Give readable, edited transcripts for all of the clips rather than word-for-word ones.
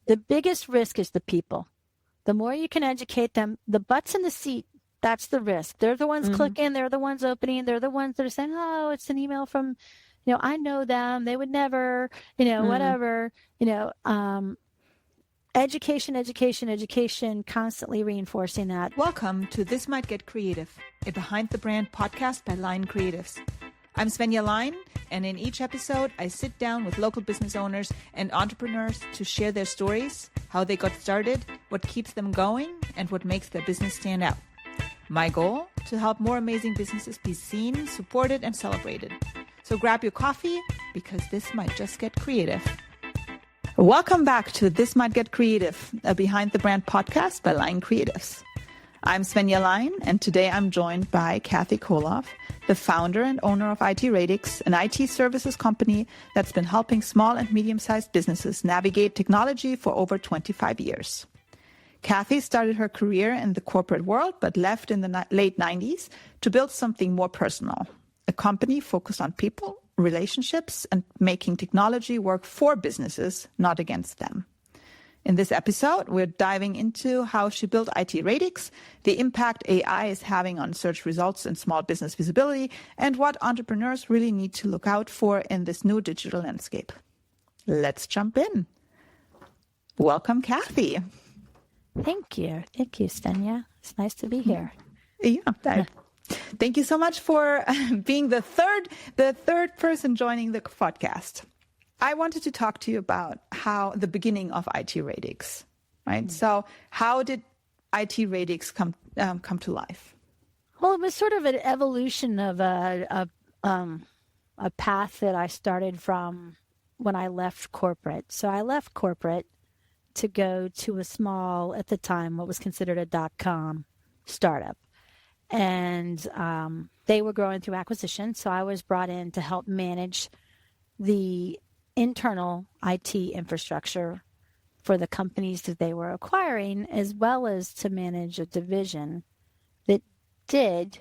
The biggest risk is the people. The more you can educate them, the butts in the seat, that's the risk. They're the ones clicking, they're the ones opening, they're the ones that are saying, oh, it's an email from, I know them, they would never, whatever, education, education, education, constantly reinforcing that. Welcome to This Might Get Creative, a Behind the Brand podcast by Lyon Creatives. I'm Svenja Lyon, and in each episode, I sit down with local business owners and entrepreneurs to share their stories, how they got started, what keeps them going, and what makes their business stand out. My goal? To help more amazing businesses be seen, supported, and celebrated. So grab your coffee, because this might just get creative. Welcome back to This Might Get Creative, a Behind the Brand podcast by Lyon Creatives. I'm Svenja Lyon, and today I'm joined by Cathy Coloff, the founder and owner of IT Radix, an IT services company that's been helping small and medium-sized businesses navigate technology for over 25 years. Cathy started her career in the corporate world, but left in the late 90s to build something more personal, a company focused on people, relationships, and making technology work for businesses, not against them. In this episode, we're diving into how she built IT Radix, the impact AI is having on search results and small business visibility, and what entrepreneurs really need to look out for in this new digital landscape. Let's jump in. Welcome, Cathy. Thank you. Thank you, Svenja. It's nice to be here. Yeah. Thank you so much for being the third person joining the podcast. I wanted to talk to you about how the beginning of IT Radix, right? So how did IT Radix come to life? Well, it was sort of an evolution of a path that I started from when I left corporate. So I left corporate to go to a small, at the time, what was considered a .com startup. And they were growing through acquisition. So I was brought in to help manage the internal IT infrastructure for the companies that they were acquiring, as well as to manage a division that did,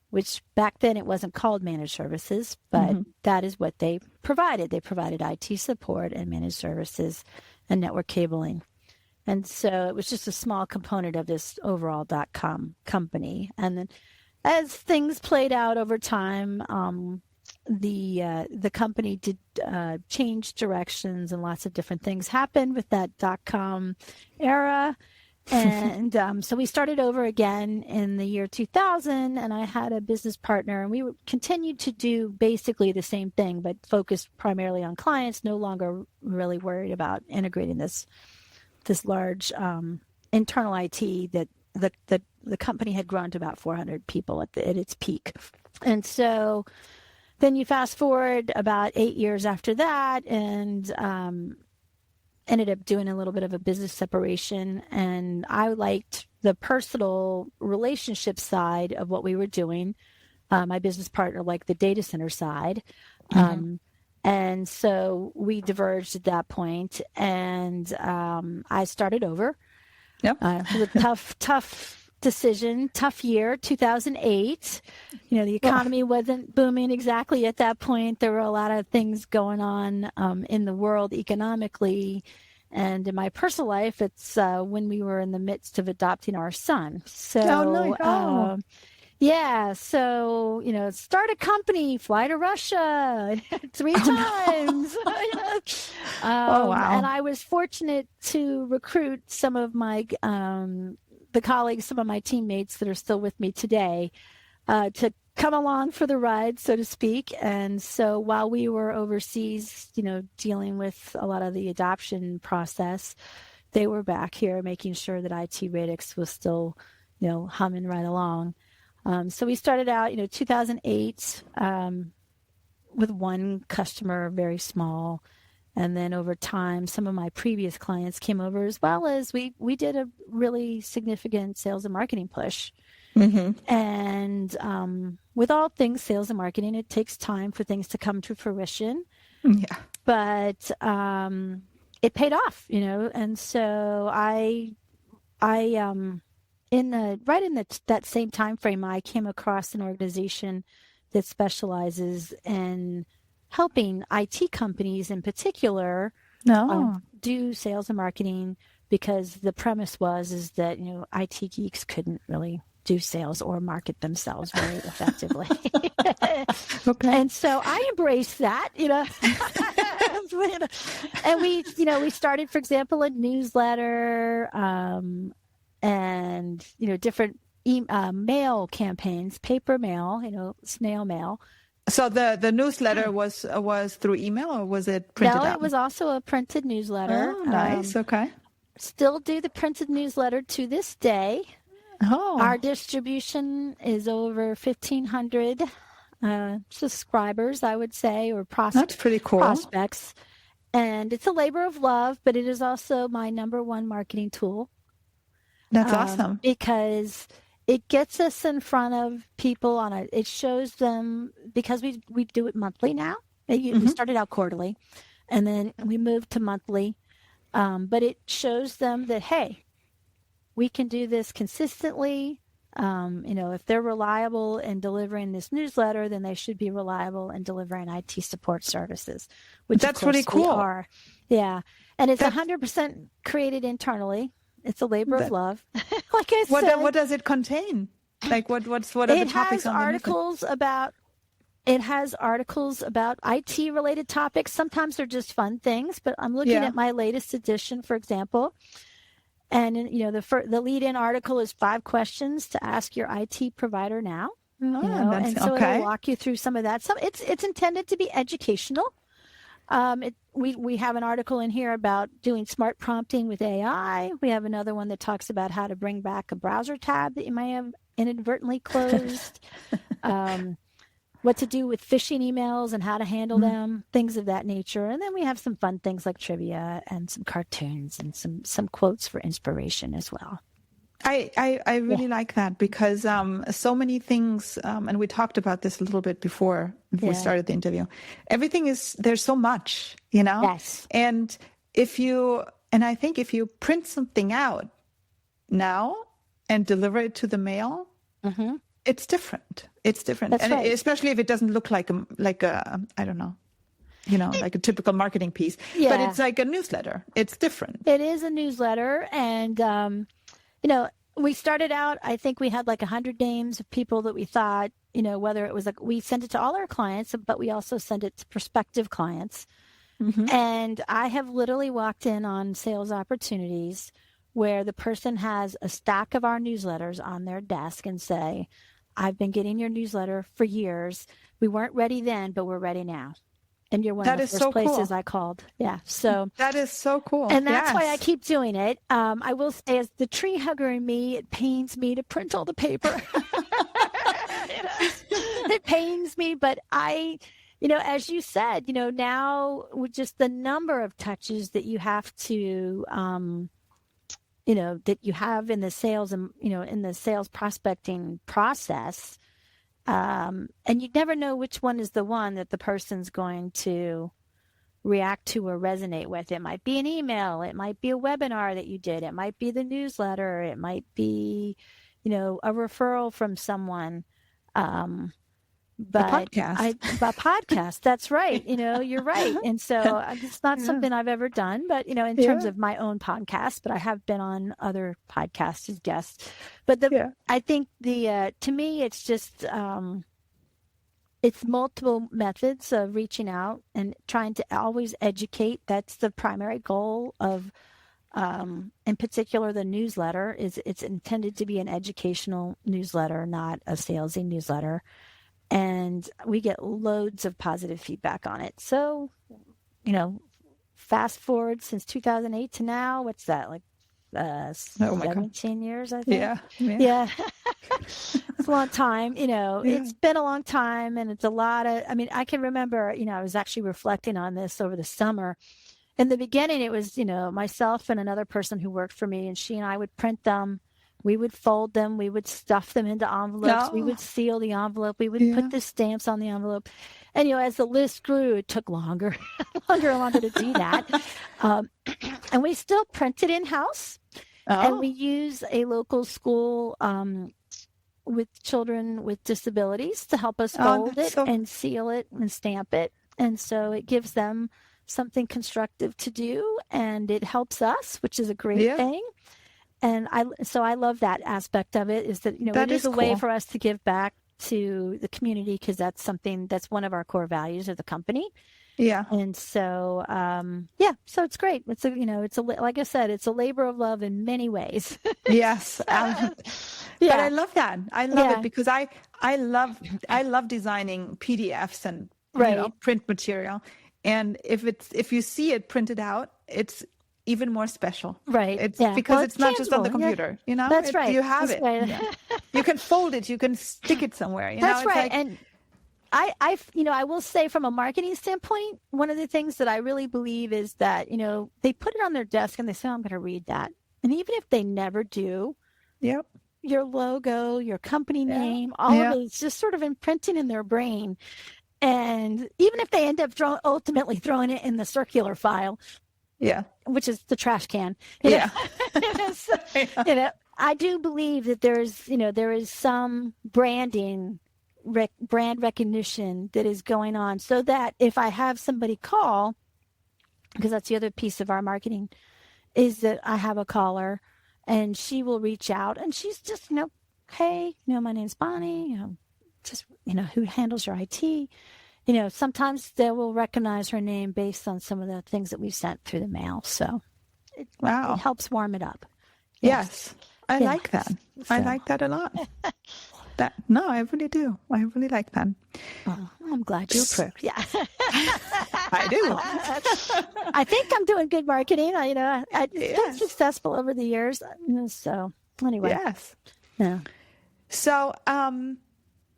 which back then it wasn't called managed services, but that is what they provided. They provided IT support and managed services and network cabling. And so it was just a small component of this overall .com company. And then as things played out over time, the company did change directions, and lots of different things happened with that .com era. And so we started over again in the year 2000, and I had a business partner, and we continued to do basically the same thing, but focused primarily on clients, no longer really worried about integrating this large internal IT that the company had grown to about 400 people at its peak. And so then you fast forward about 8 years after that, and ended up doing a little bit of a business separation. And I liked the personal relationship side of what we were doing. My business partner liked the data center side. And so we diverged at that point, and I started over. Yep. It was a tough decision, tough year, 2008. The economy wasn't booming exactly at that point. There were a lot of things going on in the world economically. And in my personal life, it's when we were in the midst of adopting our son. So, yeah. So, start a company, fly to Russia 3 times. Wow. And I was fortunate to recruit some of my the colleagues, some of my teammates that are still with me today, to come along for the ride, so to speak. And so while we were overseas, dealing with a lot of the adoption process, they were back here making sure that IT Radix was still, humming right along. So we started out, 2008, with one customer, very small. And then over time, some of my previous clients came over, as well as we did a really significant sales and marketing push. And with all things sales and marketing, it takes time for things to come to fruition. Yeah. But it paid off, And so that same time frame, I came across an organization that specializes in helping IT companies in particular No. do sales and marketing, because the premise is that, IT geeks couldn't really do sales or market themselves very effectively. Okay. And so I embraced that, and we started, for example, a newsletter, and, different mail campaigns, paper mail, snail mail. So the newsletter was through email, or was it printed No, out? it was also a printed newsletter. Oh, nice. Okay. Still do the printed newsletter to this day. Oh. Our distribution is over 1,500 subscribers, I would say, or That's pretty cool. prospects. And it's a labor of love, but it is also my number one marketing tool. That's awesome. Because it gets us in front of people it shows them, because we do it monthly now. We started out quarterly, and then we moved to monthly. But it shows them that, hey, we can do this consistently. If they're reliable in delivering this newsletter, then they should be reliable in delivering IT support services, which that's of course really cool. We are. Yeah. And it's 100% created internally. It's a labor of love. Like I said. What does it contain? Like what are the topics on the It has articles about IT related topics. Sometimes they're just fun things, but I'm looking at my latest edition, for example. And the lead-in article is 5 questions to ask your IT provider now. And so it'll walk you through some of that. It's intended to be educational. We have an article in here about doing smart prompting with AI. We have another one that talks about how to bring back a browser tab that you may have inadvertently closed. What to do with phishing emails and how to handle them, things of that nature. And then we have some fun things like trivia and some cartoons and some quotes for inspiration as well. I really like that, because so many things, and we talked about this a little bit before we started the interview. There's so much, Yes. And I think if you print something out now and deliver it to the mail, it's different. It's different. That's right. Especially if it doesn't look like a I don't know, like a typical marketing piece, but it's like a newsletter. It's different. It is a newsletter. And, we started out, I think we had like 100 names of people that we thought, whether it was like, we sent it to all our clients, but we also sent it to prospective clients. And I have literally walked in on sales opportunities where the person has a stack of our newsletters on their desk and say, I've been getting your newsletter for years. We weren't ready then, but we're ready now. And you're one of the first places I called. Yeah. So that is so cool. And that's why I keep doing it. I will say, as the tree hugger in me, it pains me to print all the paper. It pains me, but as you said, now with just the number of touches that you have to, that you have in the sales and, in the sales prospecting process. And you never know which one is the one that the person's going to react to or resonate with. It might be an email. It might be a webinar that you did. It might be the newsletter. It might be, a referral from someone. But a podcast. That's right. You're right. And so it's not something I've ever done, but, in terms of my own podcast, but I have been on other podcasts as guests. But I think to me, it's just, it's multiple methods of reaching out and trying to always educate. That's the primary goal of, in particular, the newsletter it's intended to be an educational newsletter, not a salesy newsletter. And we get loads of positive feedback on it. So, fast forward since 2008 to now, what's that, like 17 years, I think? Yeah. It's a long time, It's been a long time, and it's a lot of, I can remember, I was actually reflecting on this over the summer. In the beginning, it was, myself and another person who worked for me, and she and I would print them. We would fold them. We would stuff them into envelopes. We would seal the envelope. We would put the stamps on the envelope. And, as the list grew, it took longer and longer to do that. And we still print it in-house. And we use a local school with children with disabilities to help us fold it and seal it and stamp it. And so it gives them something constructive to do, and it helps us, which is a great thing. And I love that aspect of it, is that, it is a way for us to give back to the community, because that's one of our core values of the company. Yeah. And so, so it's great. It's like I said, it's a labor of love in many ways. Yes. But I love that. I love it because I love designing PDFs and print material. And if you see it printed out, it's even more special. Right. It's because it's not just on the computer, That's right. You have That's it. Right. Yeah. You can fold it, you can stick it somewhere. That's right. And I will say, from a marketing standpoint, one of the things that I really believe is that, they put it on their desk and they say, I'm going to read that. And even if they never do, your logo, your company name, all of it is just sort of imprinting in their brain. And even if they end up ultimately throwing it in the circular file, which is the trash can, I do believe that there is some brand recognition that is going on, so that if I have somebody call, because that's the other piece of our marketing, is that I have a caller and she will reach out and she's just, hey, my name's Bonnie, who handles your IT. Sometimes they will recognize her name based on some of the things that we've sent through the mail. So it helps warm it up. Yes. I like that. So. I like that a lot. I really do. I really like that. Well, I'm glad you approve. Yeah. I do. I think I'm doing good marketing. I've been successful over the years. So anyway. Yes. Yeah. So,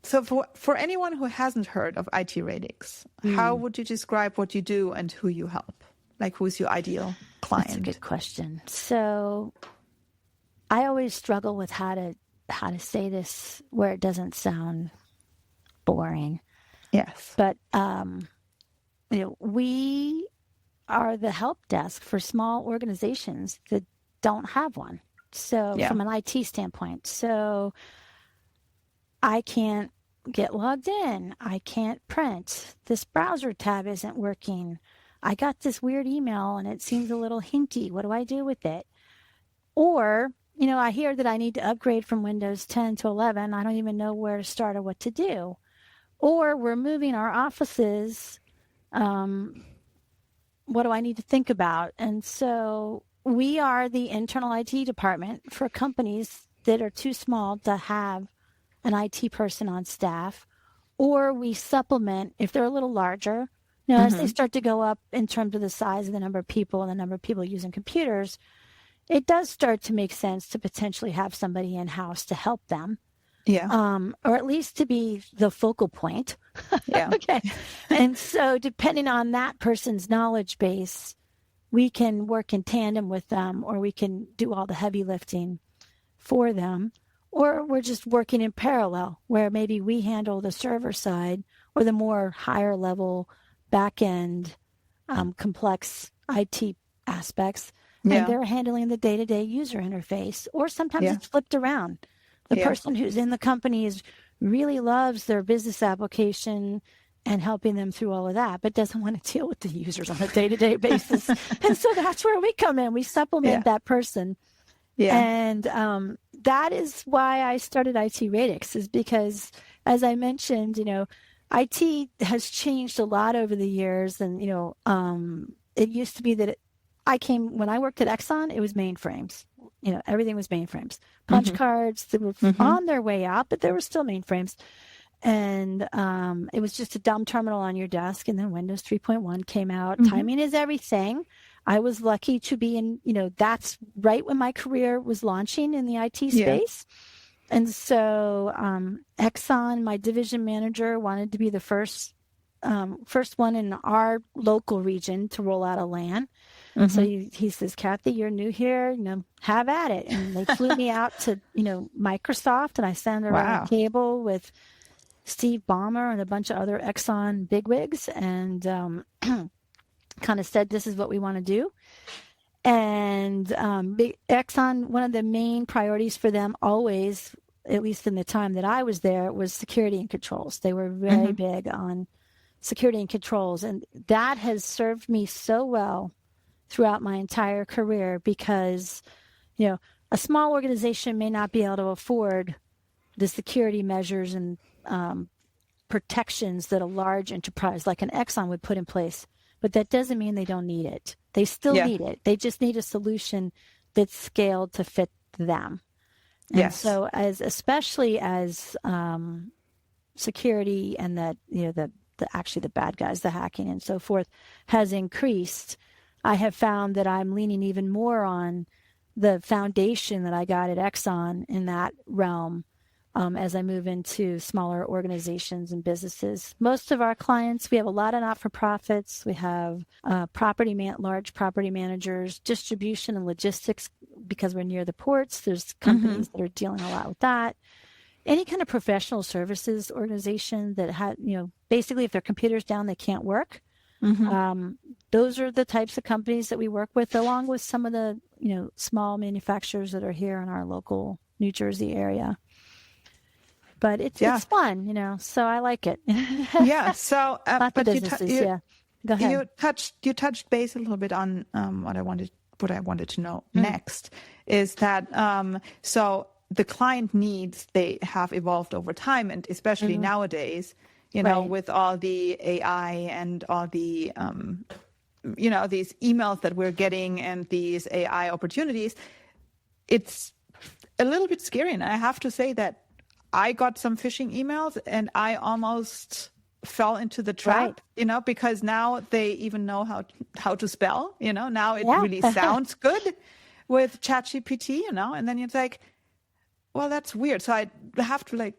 for anyone who hasn't heard of IT Radix, how would you describe what you do and who you help? Like, who's your ideal client? That's a good question. So I always struggle with how to say this where it doesn't sound boring. Yes. But, we are the help desk for small organizations that don't have one. So from an IT standpoint, so I can't get logged in. I can't print. This browser tab isn't working. I got this weird email and it seems a little hinky. What do I do with it? Or, I hear that I need to upgrade from Windows 10 to 11. I don't even know where to start or what to do. Or we're moving our offices. What do I need to think about? And so we are the internal IT department for companies that are too small to have an IT person on staff, or we supplement if they're a little larger. As they start to go up in terms of the size of the number of people and the number of people using computers, it does start to make sense to potentially have somebody in-house to help them. Yeah. Or at least to be the focal point. Yeah. Okay. And so depending on that person's knowledge base, we can work in tandem with them, or we can do all the heavy lifting for them. Or we're just working in parallel, where maybe we handle the server side or the more higher level back-end complex IT aspects. And they're handling the day-to-day user interface. Or sometimes it's flipped around. The person who's in the company really loves their business application and helping them through all of that, but doesn't want to deal with the users on a day-to-day basis. And so that's where we come in. We supplement that person. Yeah. And that is why I started IT Radix, is because, as I mentioned, IT has changed a lot over the years. And, it used to be that when I worked at Exxon, it was mainframes. Everything was mainframes. Punch cards that were on their way out, but they were still mainframes. And it was just a dumb terminal on your desk. And then Windows 3.1 came out. Timing is everything. I was lucky to be in, that's right when my career was launching in the IT space. And so Exxon, my division manager, wanted to be the first one in our local region to roll out a LAN. So he says, Cathy, you're new here, have at it. And they flew me out to, Microsoft, and I sat around a table with Steve Ballmer and a bunch of other Exxon bigwigs, and kind of said, this is what we want to do. And Exxon, one of the main priorities for them always, at least in the time that I was there, was security and controls. They were very big on security and controls. And that has served me so well throughout my entire career because, a small organization may not be able to afford the security measures and protections that a large enterprise like an Exxon would put in place. But that doesn't mean they don't need it. They still need it. They just need a solution that's scaled to fit them. And so especially as security and that, actually the bad guys, the hacking and so forth has increased, I have found that I'm leaning even more on the foundation that I got at Exxon in that realm as I move into smaller organizations and businesses. Most of our clients, we have a lot of not-for-profits. We have large property managers, distribution and logistics because we're near the ports. There's companies that are dealing a lot with that. Any kind of professional services organization that had, basically if their computer's down, they can't work. Those are the types of companies that we work with, along with some of the, small manufacturers that are here in our local New Jersey area. But it's fun, so I like it. So, but businesses, Go ahead. You touched base a little bit on what I wanted to know next is that so the client needs, they have evolved over time, and especially nowadays, with all the AI and all the these emails that we're getting and these AI opportunities, it's a little bit scary. And I have to say that I got some phishing emails and I almost fell into the trap, because now they even know how to spell, now it really sounds good with ChatGPT, and then it's like, well, that's weird. So I have to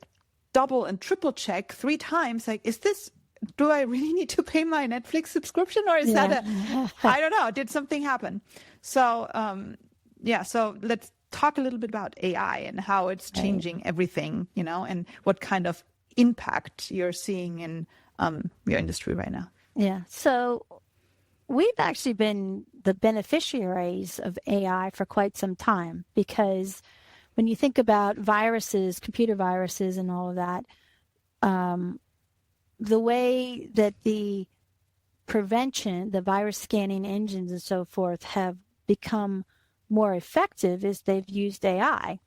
double and triple check 3 times. Do I really need to pay my Netflix subscription, or is that I don't know, did something happen? So, so let's talk a little bit about AI and how it's changing everything, and what kind of impact you're seeing in your industry right now. Yeah. So we've actually been the beneficiaries of AI for quite some time, because when you think about viruses, computer viruses and all of that, the way that the prevention, the virus scanning engines and so forth have become more effective is they've used AI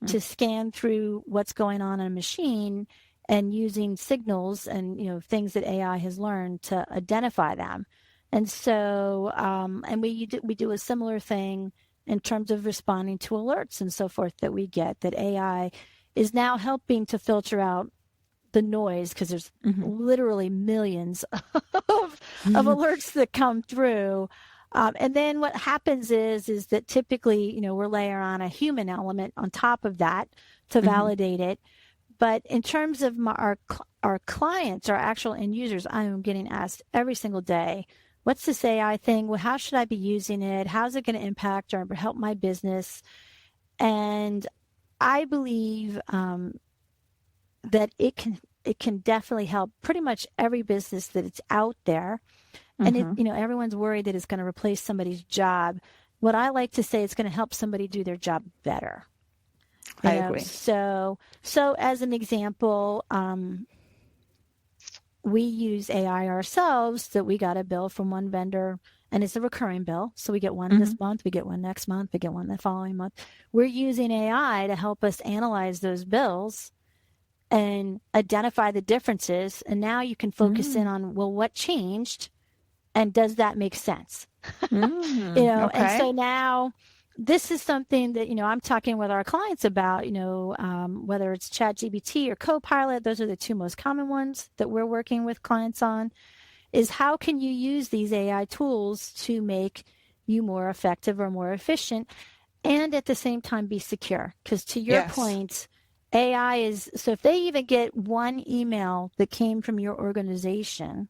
to scan through what's going on in a machine and using signals and, things that AI has learned to identify them. And so, and we do a similar thing in terms of responding to alerts and so forth that we get, that AI is now helping to filter out the noise, because there's literally millions of alerts that come through. And then what happens is that typically, we're layering on a human element on top of that to validate it. But in terms of our clients, our actual end users, I am getting asked every single day, what's this AI thing? Well, how should I be using it? How's it going to impact or help my business? And I believe that it can definitely help pretty much every business that it's out there. And everyone's worried that it's going to replace somebody's job. What I like to say, it's going to help somebody do their job better. I agree. So as an example, we use AI ourselves. That we got a bill from one vendor, and it's a recurring bill. So we get one this month, we get one next month, we get one the following month. We're using AI to help us analyze those bills and identify the differences. And now you can focus in on, well, what changed? And does that make sense? And so now this is something that, I'm talking with our clients about, whether it's ChatGPT or Copilot, those are the 2 most common ones that we're working with clients on, is how can you use these AI tools to make you more effective or more efficient, and at the same time be secure? Because to your point, AI is, so if they even get one email that came from your organization,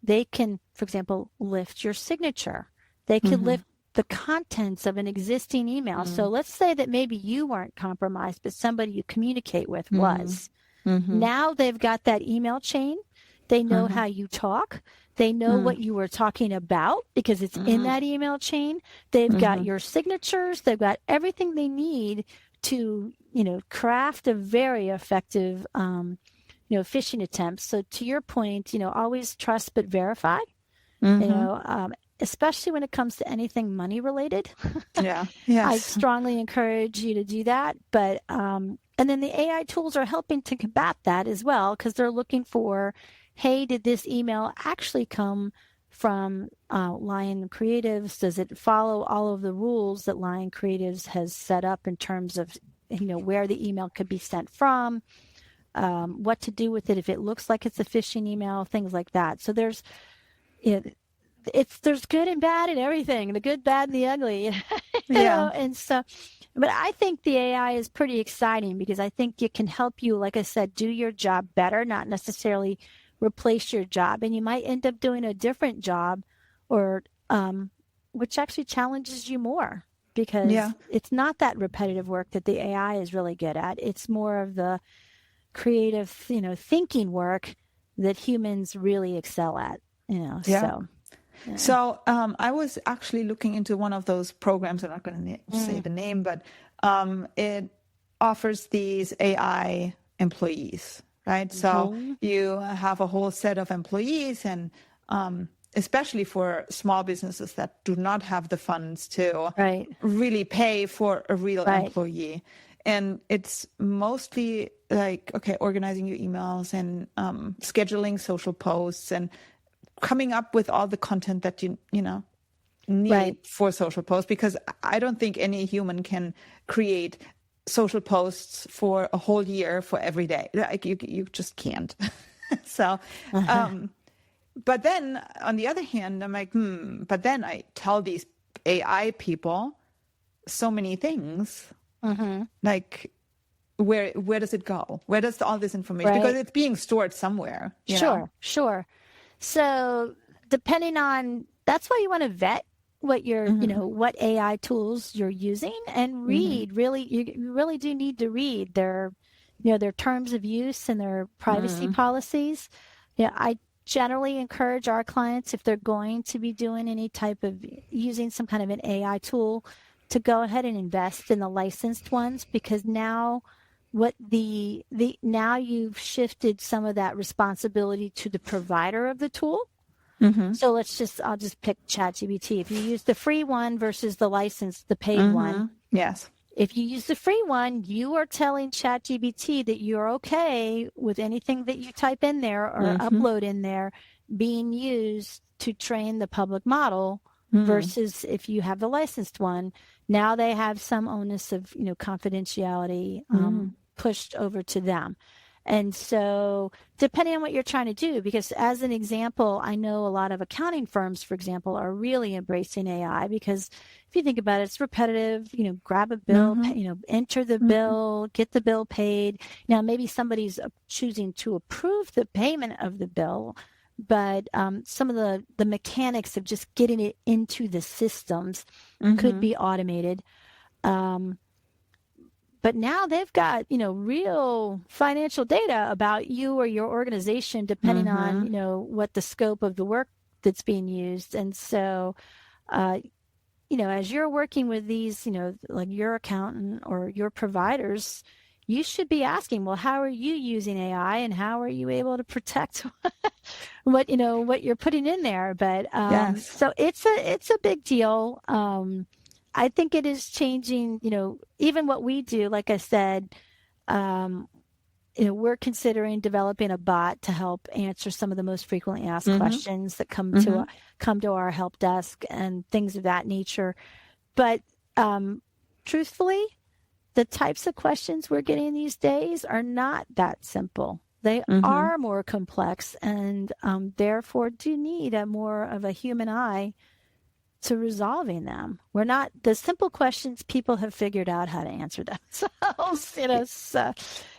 they can, for example, lift your signature. They can lift the contents of an existing email. So let's say that maybe you weren't compromised, but somebody you communicate with was. Now they've got that email chain. They know how you talk. They know what you were talking about because it's in that email chain. They've got your signatures. They've got everything they need to, craft a very effective phishing attempts. So to your point, always trust but verify, especially when it comes to anything money related. Yeah. I Yes. strongly encourage you to do that. But, and then the AI tools are helping to combat that as well, because they're looking for, hey, did this email actually come from Lion Creatives? Does it follow all of the rules that Lion Creatives has set up in terms of, where the email could be sent from, what to do with it if it looks like it's a phishing email, things like that. So there's, there's good and bad in everything, the good, bad, and the ugly. And so, but I think the AI is pretty exciting because I think it can help you, like I said, do your job better, not necessarily replace your job. And you might end up doing a different job or, which actually challenges you more because it's not that repetitive work that the AI is really good at. It's more of the creative, thinking work that humans really excel at, so. Yeah. So I was actually looking into one of those programs. I'm not going to say the name, but it offers these AI employees, right? So you have a whole set of employees, and especially for small businesses that do not have the funds to really pay for a real employee. And it's mostly like, organizing your emails and scheduling social posts and coming up with all the content that you need for social posts, because I don't think any human can create social posts for a whole year for every day. Like you just can't. So, but then on the other hand, I'm like, but then I tell these AI people so many things, like where does it go? Where does all this information? Because it's being stored somewhere. Sure. So depending on, that's why you want to vet what your, what AI tools you're using and read. Really, you really do need to read their, their terms of use and their privacy policies. I generally encourage our clients, if they're going to be doing any type of using some kind of an AI tool, to go ahead and invest in the licensed ones, because now now you've shifted some of that responsibility to the provider of the tool. So I'll just pick ChatGPT. If you use the free one versus the licensed, the paid one. Yes. If you use the free one, you are telling ChatGPT that you're okay with anything that you type in there or upload in there being used to train the public model, versus if you have the licensed one. Now they have some onus of, confidentiality pushed over to them. And so depending on what you're trying to do, because as an example, I know a lot of accounting firms, for example, are really embracing AI because if you think about it, it's repetitive, grab a bill, enter the bill, get the bill paid. Now, maybe somebody's choosing to approve the payment of the bill, but some of the mechanics of just getting it into the systems could be automated. But now they've got, real financial data about you or your organization, depending on, what the scope of the work that's being used. And so, as you're working with these, like your accountant or your providers, you should be asking, well, how are you using AI and how are you able to protect what you're putting in there? But so it's a big deal. I think it is changing, even what we do. Like I said, we're considering developing a bot to help answer some of the most frequently asked questions that come to our help desk and things of that nature. But truthfully, the types of questions we're getting these days are not that simple. They are more complex and therefore do need more of a human eye to resolving them. We're not, the simple questions, people have figured out how to answer themselves, so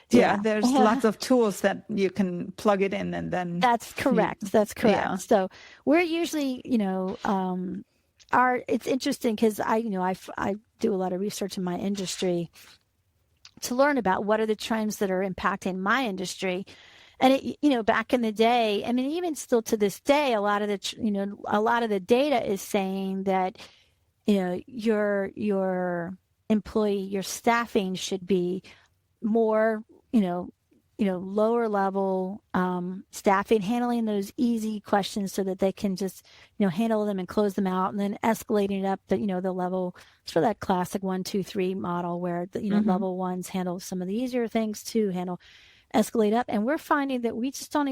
there's lots of tools that you can plug it in and then. That's correct. So we're usually, it's interesting because I do a lot of research in my industry to learn about what are the trends that are impacting my industry. And back in the day, I mean, even still to this day, a lot of the data is saying that, your employee, your staffing should be more, lower level staffing, handling those easy questions so that they can just, handle them and close them out, and then escalating it up the level for that classic 1, 2, 3 model where the, level ones handle some of the easier things to handle, escalate up. And we're finding that we just don't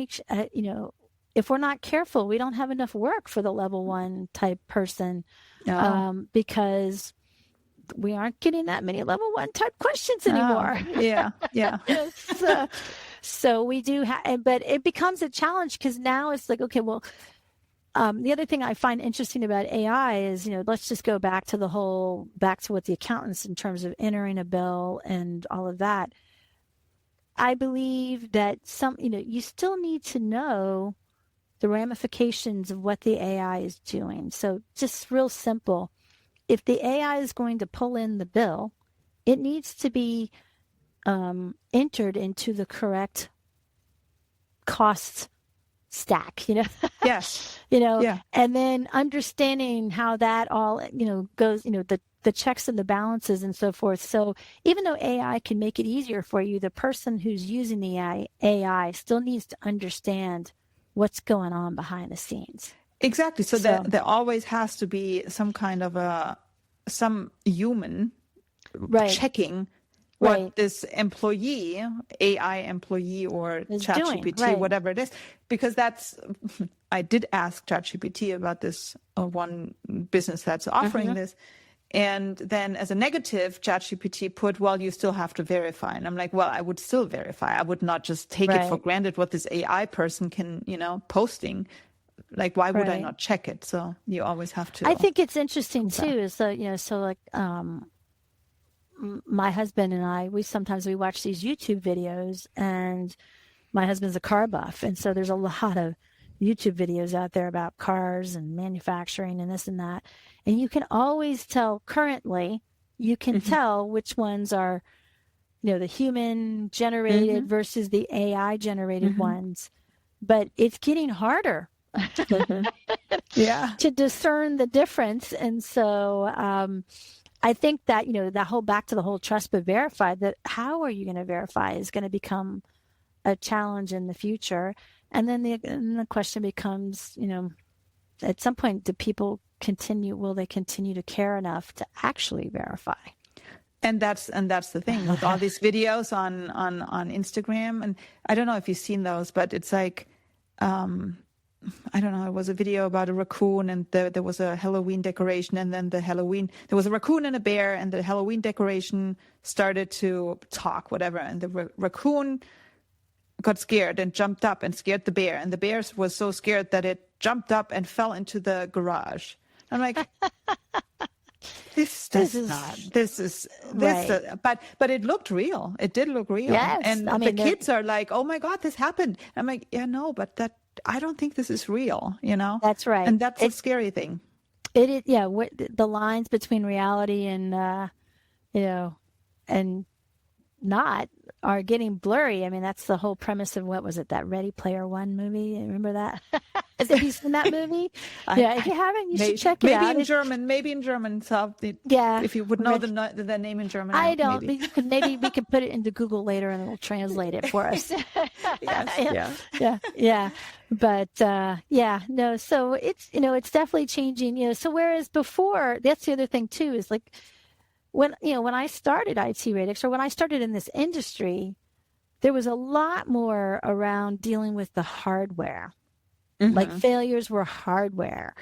if we're not careful, we don't have enough work for the level 1 type person, because we aren't getting that many level 1 type questions anymore. Yeah. So we do have, but it becomes a challenge because now it's like, okay, well, the other thing I find interesting about AI is, let's just go back to what the accountants in terms of entering a bill and all of that. I believe that you still need to know the ramifications of what the AI is doing. So just real simple. If the AI is going to pull in the bill, it needs to be entered into the correct cost stack, Yes. And then understanding how that all, goes, the checks and the balances and so forth. So even though AI can make it easier for you, the person who's using the AI still needs to understand what's going on behind the scenes. Exactly. So there always has to be some kind of some human checking what this employee, AI employee or ChatGPT, whatever it is, because I did ask ChatGPT about this one business that's offering this. And then as a negative, ChatGPT put, well, you still have to verify. And I'm like, well, I would still verify. I would not just take it for granted what this AI person can, posting. Like, why would I not check it? So you always have to. I think it's interesting too, is that, so like, my husband and I, we watch these YouTube videos, and my husband's a car buff. And so there's a lot of YouTube videos out there about cars and manufacturing and this and that. And you can always tell currently, tell which ones are, the human generated versus the AI generated ones. But it's getting harder to discern the difference. And so I think that, that whole back to the whole trust but verify, that how are you going to verify is going to become a challenge in the future. And then the question becomes, at some point, will they continue to care enough to actually verify? And that's the thing with all these videos on Instagram. And I don't know if you've seen those, but it's like, I don't know, it was a video about a raccoon, and there was a Halloween decoration, and then there was a raccoon and a bear, and the Halloween decoration started to talk, whatever. And the raccoon got scared and jumped up and scared the bear. And the bear was so scared that it jumped up and fell into the garage. I'm like, but it looked real. It did look real. Yes. And the kids are like, oh my God, this happened. I'm like, yeah, no, but I don't think this is real, That's right. And that's a scary thing. It is, yeah. The lines between reality and, and not are getting blurry. I mean, that's the whole premise of, what was it, that Ready Player One movie? Remember that? Have you seen that movie? If you haven't, you should check it out. Maybe in German. So if you would know the name in German. I don't. Maybe we could put it into Google later and it'll translate it for us. Yeah. But no. So it's it's definitely changing. So whereas before, that's the other thing too, is like, when I started IT Radix, or when I started in this industry, there was a lot more around dealing with the hardware. Like failures were hardware.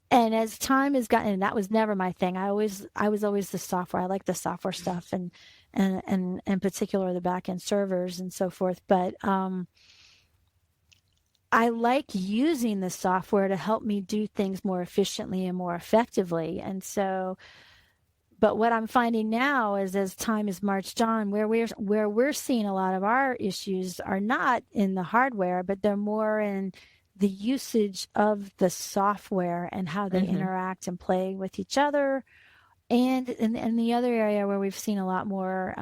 And as time has gotten, and that was never my thing. I was always the software. I like the software stuff, and in particular the back end servers and so forth. But I like using the software to help me do things more efficiently and more effectively. And so, but what I'm finding now is, as time has marched on, where we're seeing a lot of our issues are not in the hardware, but they're more in the usage of the software and how they interact and play with each other. And in the other area where we've seen a lot more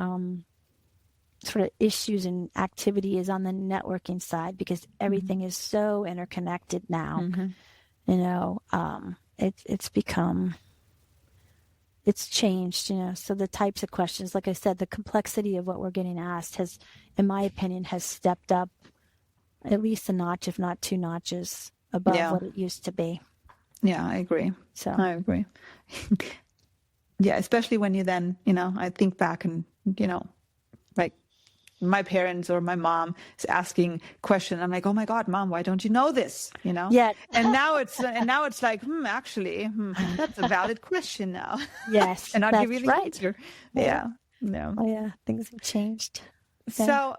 sort of issues and activity is on the networking side, because everything is so interconnected now. It's become, it's, you know, it's definitely changing. So whereas before, that's the other thing too, is like when I started IT Radix, or when I started in this industry, there was a lot more around dealing with the hardware. Like failures were hardware. And as time has gotten, and that was never my thing. I was always the software. I like the software stuff, and in particular the back end servers and so forth. But I like using the software to help me do things more efficiently and more effectively. And so, but what I'm finding now is, as time has marched on, where we're seeing a lot of our issues are not in the hardware, but they're more in the usage of the software and how they interact and play with each other. And in the other area where we've seen a lot more sort of issues and activity is on the networking side, because everything is so interconnected now. it's changed, so the types of questions, like I said, the complexity of what we're getting asked has, in my opinion, has stepped up at least a notch, if not 2 notches above what it used to be. Yeah, I agree. So I agree. Yeah, especially when you then, I think back and, like my parents or my mom is asking question. I'm like, oh my God, Mom, why don't you know this? Yeah. And now it's like, actually, that's a valid question now. Yes, And I'll that's give you the right. answer. Yeah. Oh yeah, things have changed. So,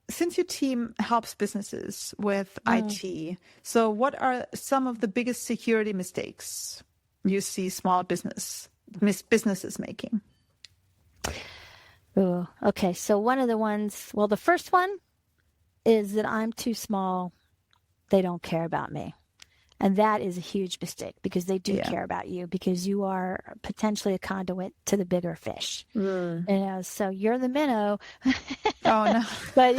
since your team helps businesses with IT, so what are some of the biggest security mistakes you see small businesses making? Ooh, okay. So one of the ones, well, the first one is that I'm too small. They don't care about me. And that is a huge mistake because they do care about you because you are potentially a conduit to the bigger fish. So you're the minnow. Oh, no. But,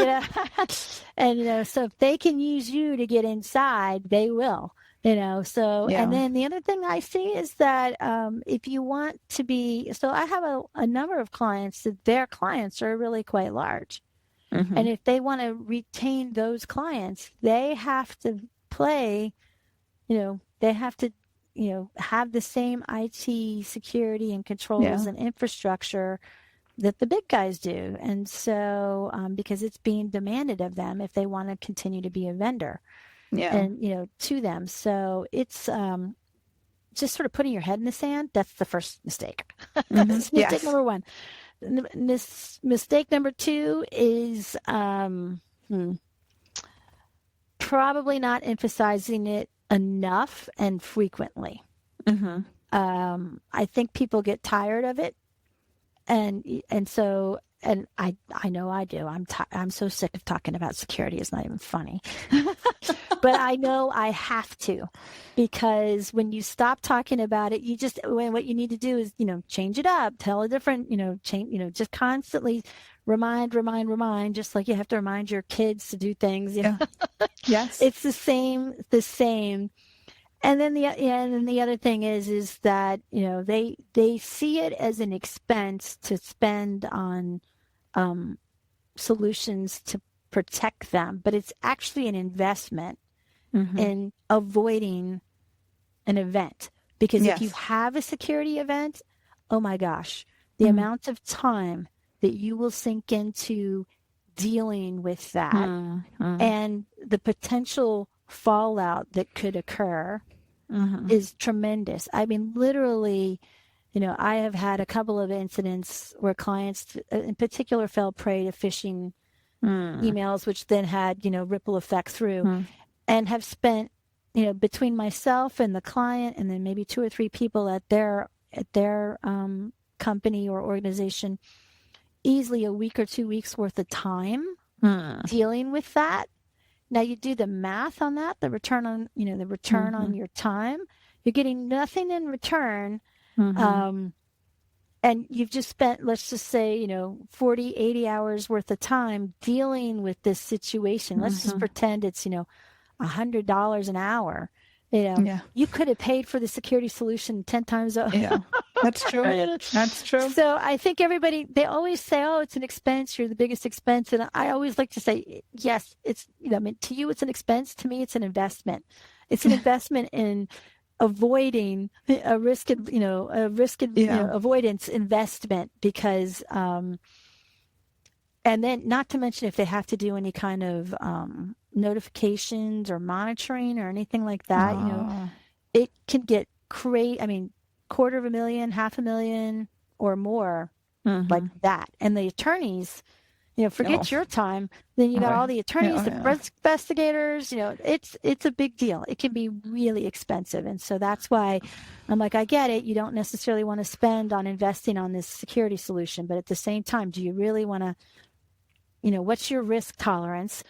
and, so if they can use you to get inside, they will. And then the other thing I see is that if you want to be, so I have a number of clients that their clients are really quite large. And if they want to retain those clients, they have to play, they have to, have the same IT security and controls and infrastructure that the big guys do. And so, because it's being demanded of them if they want to continue to be a vendor. And, to them. So it's just sort of putting your head in the sand. That's the first mistake. That's mistake number one. Mistake number two is probably not emphasizing it enough and frequently. I think people get tired of it. And so I know I do. I'm so sick of talking about security. It's not even funny. But I know I have to, because when you stop talking about it, what you need to do is, change it up, tell a different, just constantly remind, just like you have to remind your kids to do things. Yes. It's the same. And then the other thing is that, they see it as an expense to spend on solutions to protect them, but it's actually an investment in avoiding an event. Because if you have a security event, oh my gosh, the amount of time that you will sink into dealing with that and the potential fallout that could occur is tremendous. I mean, literally, I have had a couple of incidents where clients in particular fell prey to phishing emails, which then had, ripple effect through, and have spent, between myself and the client and then maybe 2 or 3 people at their company or organization, easily a week or 2 weeks worth of time dealing with that. Now you do the math on that, the return on, on your time, you're getting nothing in return. And you've just spent, let's just say, 40, 80 hours worth of time dealing with this situation. Let's just pretend it's, $100 an hour. You could have paid for the security solution 10 times over. Yeah, that's true. That's true. So I think they always say, oh, it's an expense. You're the biggest expense. And I always like to say, yes, it's, to you, it's an expense. To me, it's an investment. It's an investment in avoiding a risk, avoidance investment, because, and then not to mention if they have to do any kind of notifications or monitoring or anything like that, it can get crazy. I mean, $250,000, $500,000 or more like that. And the attorneys, forget your time. Then you got all the attorneys, the investigators, it's a big deal. It can be really expensive. And so that's why I'm like, I get it. You don't necessarily want to spend on investing on this security solution, but at the same time, do you really want to, what's your risk tolerance?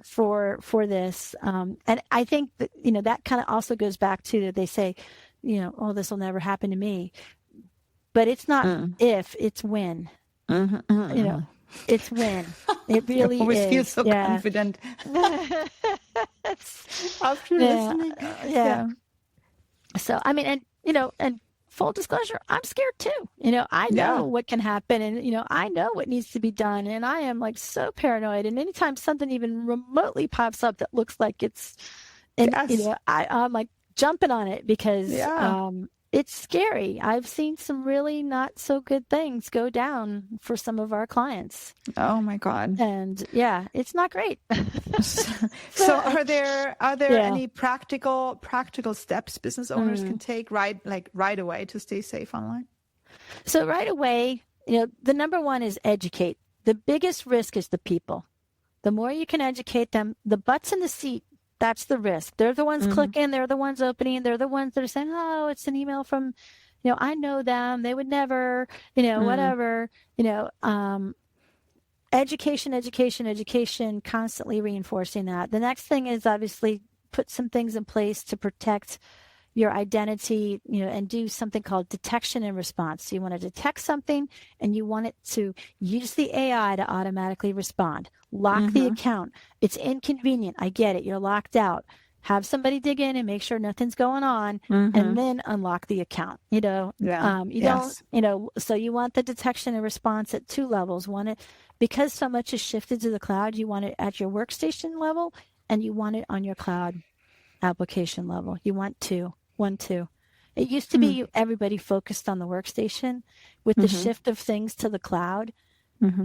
For this. And I think that, that kind of also goes back to that they say, oh, this will never happen to me. But it's not if, it's when. It's when. It really is. Always feel so confident after listening. Yeah. So, I mean, and full disclosure, I'm scared too. I know what can happen, and, I know what needs to be done. And I am like so paranoid. And anytime something even remotely pops up that looks like it's, and, I'm like jumping on it because, it's scary. I've seen some really not so good things go down for some of our clients. Oh my God. And it's not great. So are there any practical steps business owners can take right away to stay safe online? So right away, the number one is educate. The biggest risk is the people. The more you can educate them, the butts in the seat, that's the risk. They're the ones clicking. They're the ones opening. They're the ones that are saying, oh, it's an email from, I know them. They would never, whatever, education, constantly reinforcing that. The next thing is obviously put some things in place to protect your identity, and do something called detection and response. So you want to detect something and you want it to use the AI to automatically respond. Lock the account. It's inconvenient. I get it. You're locked out. Have somebody dig in and make sure nothing's going on, and then unlock the account. Don't, so you want the detection and response at two levels. Because so much is shifted to the cloud, you want it at your workstation level and you want it on your cloud application level. You want two. It used to be everybody focused on the workstation. With the shift of things to the cloud,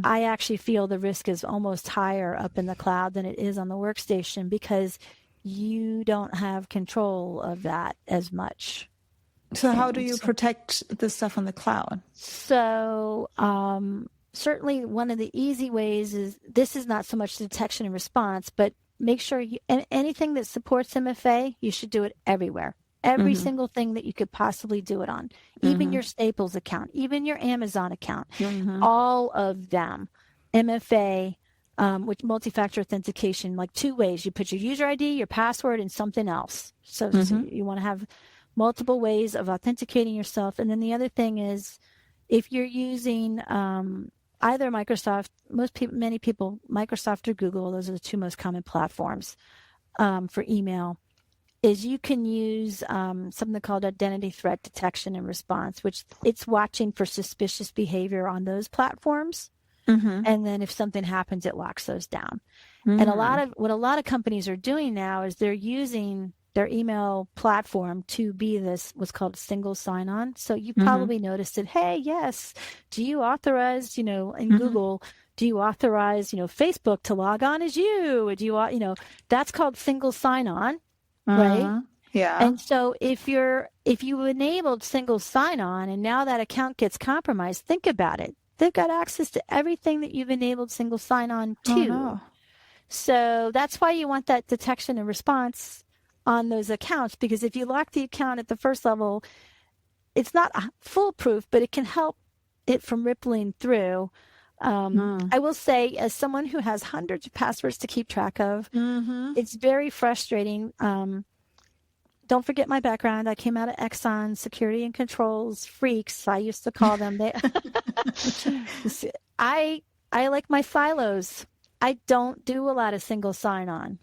I actually feel the risk is almost higher up in the cloud than it is on the workstation because you don't have control of that as much. So how do you protect the stuff on the cloud? So certainly one of the easy ways is, this is not so much detection and response, but make sure anything that supports MFA, you should do it everywhere. Every single thing that you could possibly do it on, even your Staples account, even your Amazon account, all of them. MFA, which multi-factor authentication, like two ways. You put your user ID, your password, and something else. So you want to have multiple ways of authenticating yourself. And then the other thing is, if you're using either Microsoft, many people, Microsoft or Google, those are the two most common platforms for email, is you can use something called identity threat detection and response, which it's watching for suspicious behavior on those platforms. And then if something happens, it locks those down. And what a lot of companies are doing now is they're using their email platform to be this what's called single sign-on. So you probably noticed it. Hey, yes, do you authorize, in Google, do you authorize, Facebook to log on as you? Do you, that's called single sign-on, right? Yeah. And so if you enabled single sign-on and now that account gets compromised, think about it. They've got access to everything that you've enabled single sign-on to. Oh, no. So that's why you want that detection and response on those accounts, because if you lock the account at the first level, it's not foolproof, but it can help it from rippling through. I will say, as someone who has hundreds of passwords to keep track of, it's very frustrating. Don't forget my background. I came out of Exxon, security and controls freaks, I used to call them. I like my silos. I don't do a lot of single sign-on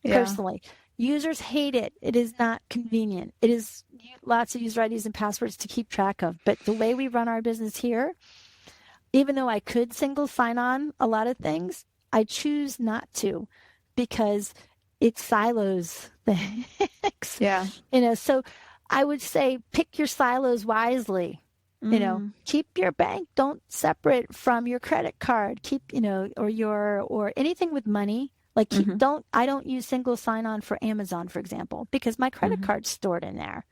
personally. Users hate it. It is not convenient. It is lots of user IDs and passwords to keep track of. But the way we run our business here, even though I could single sign on a lot of things, I choose not to because it silos things. Yeah. So I would say pick your silos wisely. Keep your bank, don't separate from your credit card. Keep, or anything with money. Like I don't use single sign-on for Amazon, for example, because my credit card's stored in there.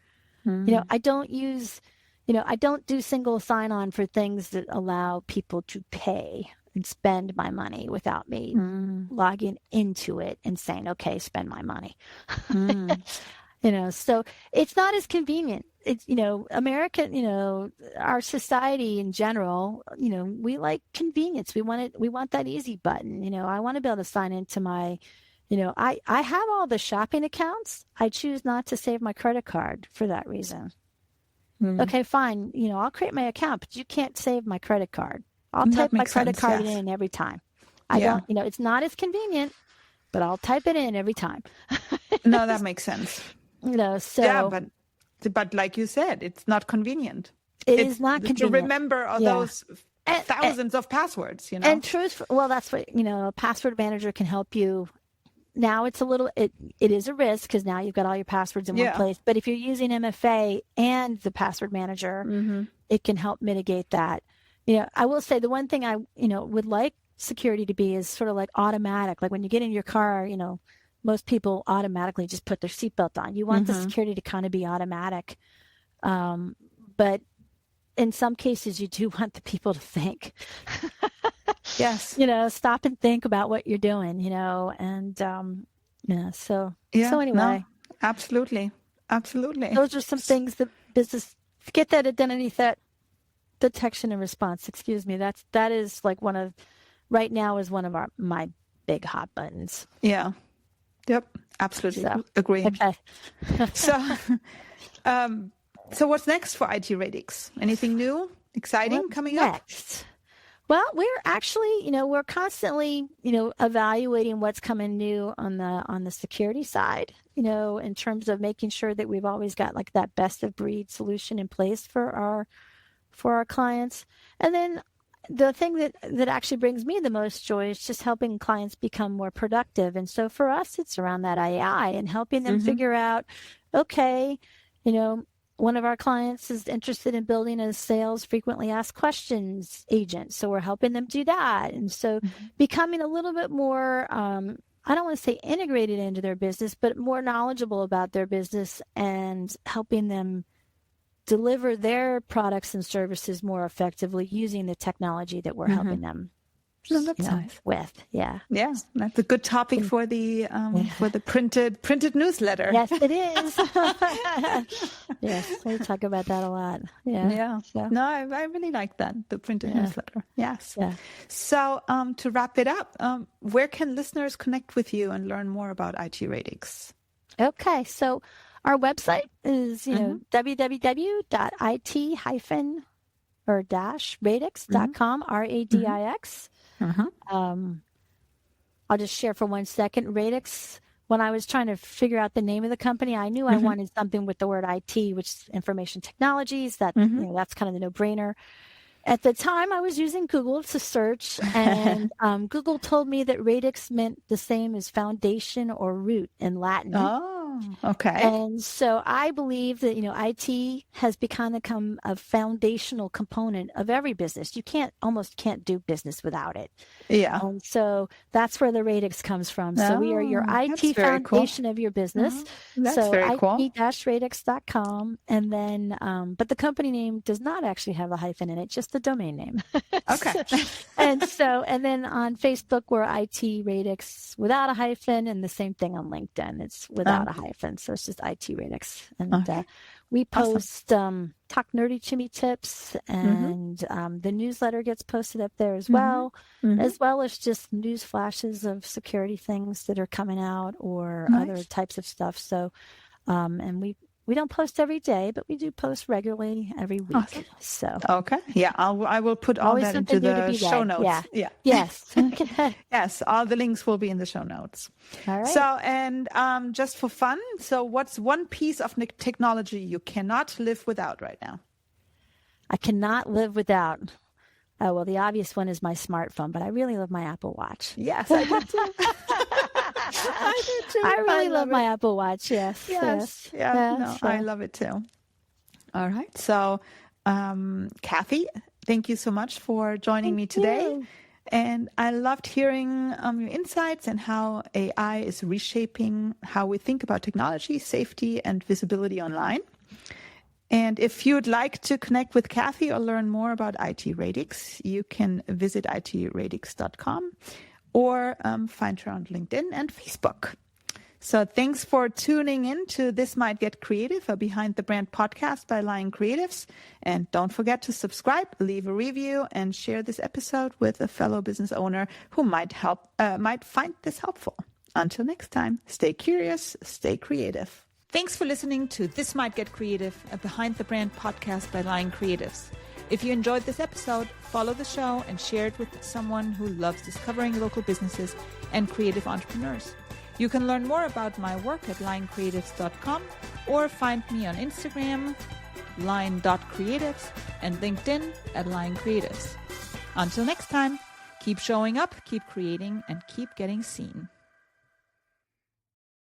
I don't do single sign-on for things that allow people to pay and spend my money without me logging into it and saying, okay, spend my money. So it's not as convenient. It's, America, our society in general, we like convenience. We want that easy button. I want to be able to sign into my, I have all the shopping accounts. I choose not to save my credit card for that reason. Okay, fine. I'll create my account, but you can't save my credit card. I'll type my credit card in every time. I don't, it's not as convenient, but I'll type it in every time. No, that makes sense. So. Yeah, but But like you said, it's not convenient. It's not convenient. To remember all those thousands of passwords, And that's what, a password manager can help you. Now it's it is a risk because now you've got all your passwords in one place. But if you're using MFA and the password manager, it can help mitigate that. I will say the one thing I, would like security to be is sort of like automatic. Like when you get in your car, most people automatically just put their seatbelt on. You want the security to kind of be automatic. But in some cases, you do want the people to think. Yes. Stop and think about what you're doing, and so anyway. No, absolutely. Those are some things that business, get that identity threat detection and response. Excuse me. That is like right now is one of my big hot buttons. Yeah. Yep. Absolutely. So, agree. Okay. So what's next for IT Radix? Anything new, exciting coming up? Well, we're actually, we're constantly, evaluating what's coming new on the security side, in terms of making sure that we've always got like that best of breed solution in place for our clients. And then the thing that actually brings me the most joy is just helping clients become more productive. And so for us, it's around that AI and helping them figure out, okay, one of our clients is interested in building a sales frequently asked questions agent. So we're helping them do that. And so becoming a little bit more, I don't want to say integrated into their business, but more knowledgeable about their business and helping them deliver their products and services more effectively using the technology that we're helping them nice. With. Yeah. Yeah. That's a good topic for the printed newsletter. Yes, it is. Yes. We talk about that a lot. Yeah. Yeah. So. No, I really like that. The printed newsletter. Yes. Yeah. So to wrap it up, where can listeners connect with you and learn more about IT Radix? Okay. So our website is, www.it-radix.com, RADIX. I'll just share for 1 second. Radix, when I was trying to figure out the name of the company, I knew I wanted something with the word IT, which is information technologies. That that's kind of the no-brainer. At the time, I was using Google to search, and Google told me that radix meant the same as foundation or root in Latin. Oh, okay. And so I believe that, IT has become a foundational component of every business. You almost can't do business without it. Yeah. And so that's where the radix comes from. So we are your IT foundation of your business. That's so very cool. IT-radix.com. And then, but the company name does not actually have a hyphen in it, just the domain name. Okay. and then on Facebook, we're IT Radix without a hyphen, and the same thing on LinkedIn. It's without a hyphen. So it's just IT Radix. And we post Talk Nerdy to Me tips, and the newsletter gets posted up there as well, as well as just news flashes of security things that are coming out or other types of stuff. So, and we don't post every day, but we do post regularly every week. Awesome. So okay, yeah, I will put all that into the show notes. Yeah. Yes. Yes, all the links will be in the show notes. All right. So, and just for fun, so what's one piece of technology you cannot live without right now? I cannot live without. Oh, well, the obvious one is my smartphone, but I really love my Apple Watch. Yes, I do too. I do too. I really love my Apple Watch. Yes. Yeah. I love it too. All right. So, Cathy, thank you so much for joining me today. And I loved hearing your insights and how AI is reshaping how we think about technology, safety, and visibility online. And if you'd like to connect with Cathy or learn more about IT Radix, you can visit itradix.com or find her on LinkedIn and Facebook. So thanks for tuning in to This Might Get Creative, a Behind the Brand podcast by Lyon Creatives. And don't forget to subscribe, leave a review, and share this episode with a fellow business owner who might find this helpful. Until next time, stay curious, stay creative. Thanks for listening to This Might Get Creative, a Behind the Brand podcast by Lyon Creatives. If you enjoyed this episode, follow the show and share it with someone who loves discovering local businesses and creative entrepreneurs. You can learn more about my work at lioncreatives.com or find me on Instagram, lion.creatives, and LinkedIn at Lion Creatives. Until next time, keep showing up, keep creating, and keep getting seen.